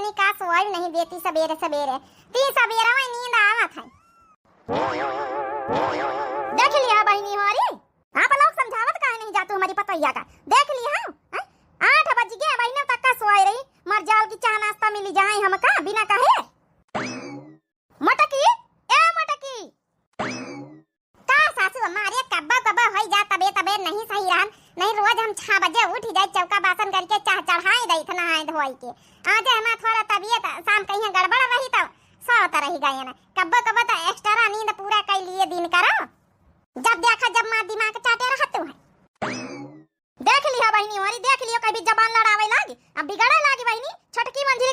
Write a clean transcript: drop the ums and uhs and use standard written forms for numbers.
नहीं का सोई नहीं देती सवेरे सवेरे ती सवेरा में नींद आवत है। देख लिया बहनी हमारी आप लोग समझावत काहे नहीं जातू हमारी पतैया का देख लिया 8 बज गए बहने तक का सोई रही मर जाल की चाह नाश्ता मिली जाए हमका बिना कहे। मटकी ए मटकी का सासू हमारे कब्बा कब्बा होई जा तबे नहीं सही रहन नहीं रोज हम 6 बजे उठ जाए चौका बासन करके चाह चढ़ाई दई थ नहाए धोई के आज हमारा थोड़ा तबीयत शाम कहीं गड़बड़ रही तो सोत रही गए ना कब्बा कब्बा तो एक्स्ट्रा नींद पूरा कर लिए दिन करो जब देखा जब मां दिमाग चाटे रहत है। देख लिया बहनी हमारी देख लियो कभी जबान लड़ावे लागी अब बिगड़े लागी बहनी छोटकी मंजिल